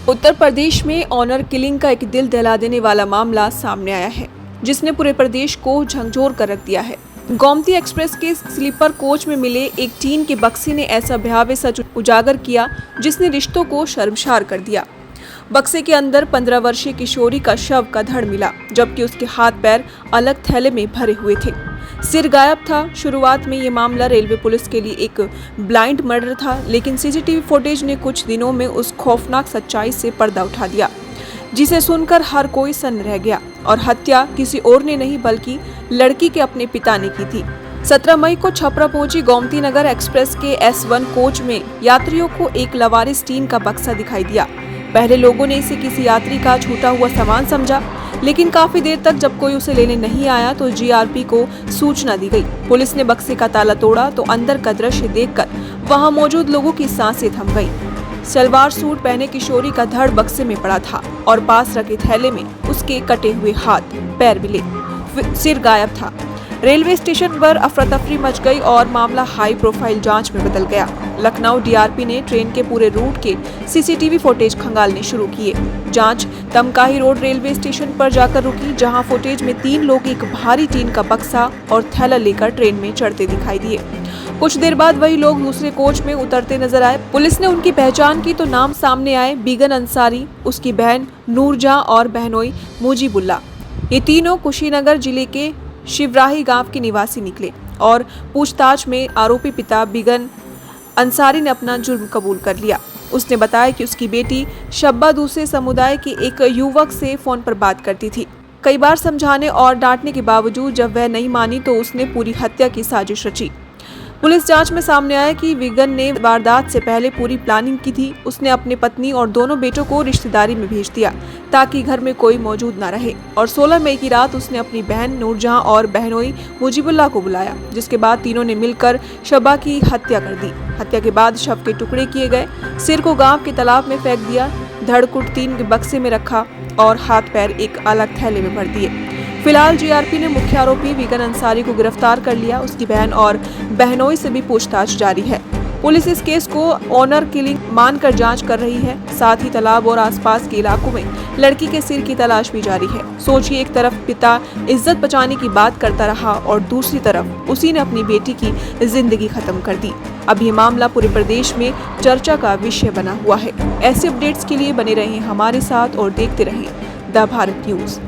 उत्तर प्रदेश में honour killing का एक दिल दहला देने वाला मामला सामने आया है, जिसने पूरे प्रदेश को झकझोर कर रख दिया है। गोमती एक्सप्रेस के स्लीपर कोच में मिले एक टीन के बक्से ने ऐसा भयावह सच उजागर किया, जिसने रिश्तों को शर्मसार कर दिया। बक्से के अंदर 15 वर्षीय किशोरी का शव का धड़ मिला, जबकि उसके हाथ पैर अलग थैले में भरे हुए थे। सिर गायब था। शुरुआत में ये मामला रेलवे पुलिस के लिए एक ब्लाइंड मर्डर था, लेकिन सीसीटीवी फुटेज ने कुछ दिनों में उस खौफनाक सच्चाई से पर्दा उठा दिया, जिसे सुनकर हर कोई सन्न रह गया। और हत्या किसी और ने नहीं बल्कि लड़की के अपने पिता ने की थी। 17 मई को छपरा पहुंची गोमती नगर एक्सप्रेस के S1 कोच में यात्रियों को एक लवारिस टीन का बक्सा दिखाई दिया। पहले लोगों ने इसे किसी यात्री का छूटा हुआ सामान समझा, लेकिन काफी देर तक जब कोई उसे लेने नहीं आया तो GRP को सूचना दी गई। पुलिस ने बक्से का ताला तोड़ा तो अंदर का दृश्य देखकर वहां मौजूद लोगों की सांसें थम गईं। सलवार सूट पहने किशोरी का धड़ बक्से में पड़ा था और पास रखे थैले में उसके कटे हुए हाथ पैर मिले। सिर गायब था। रेलवे स्टेशन पर अफरा तफरी मच गई और मामला हाई प्रोफाइल जांच में बदल गया। लखनऊ DRP ने ट्रेन के पूरे रूट के CCTV फुटेज खंगालने शुरू किए। जांच तमकाही रोड रेलवे स्टेशन पर जाकर रुकी, जहां फुटेज में 3 लोग एक भारी टीन का बक्सा और थैला लेकर ट्रेन में चढ़ते दिखाई दिए। कुछ देर बाद वही लोग दूसरे कोच में उतरते नजर आए। पुलिस ने उनकी पहचान की तो नाम सामने आए बीगन अंसारी, उसकी बहन नूरजहां और बहनोई मुजीबुल्ला। ये तीनों कुशीनगर जिले के शिवराही गांव के निवासी निकले और पूछताछ में आरोपी पिता बिगन अंसारी ने अपना जुर्म कबूल कर लिया। उसने बताया कि उसकी बेटी शब्बा दूसरे समुदाय के एक युवक से फोन पर बात करती थी। कई बार समझाने और डांटने के बावजूद जब वह नहीं मानी तो उसने पूरी हत्या की साजिश रची। पुलिस जांच में सामने आया कि विगन ने वारदात से पहले पूरी प्लानिंग की थी। उसने अपनी पत्नी और दोनों बेटों को रिश्तेदारी में भेज दिया ताकि घर में कोई मौजूद न रहे, और 16 मई की रात उसने अपनी बहन नूरजहां और बहनोई मुजीबुल्ला को बुलाया, जिसके बाद तीनों ने मिलकर शब्बा की हत्या कर दी। हत्या के बाद शव के टुकड़े किए गए, सिर को गांव के तालाब में फेंक दिया, धड़ कुट टीन के बक्से में रखा और हाथ पैर एक अलग थैले में भर दिए। फिलहाल GRP ने मुख्य आरोपी विगन अंसारी को गिरफ्तार कर लिया। उसकी बहन और बहनोई से भी पूछताछ जारी है। पुलिस इस केस को ऑनर किलिंग मानकर जांच कर रही है। साथ ही तालाब और आसपास के इलाकों में लड़की के सिर की तलाश भी जारी है। सोचिए, एक तरफ पिता इज्जत बचाने की बात करता रहा और दूसरी तरफ उसी ने अपनी बेटी की जिंदगी खत्म कर दी। अब ये मामला पूरे प्रदेश में चर्चा का विषय बना हुआ है। ऐसे अपडेट्स के लिए बने रहें हमारे साथ और देखते रहें द भारत न्यूज।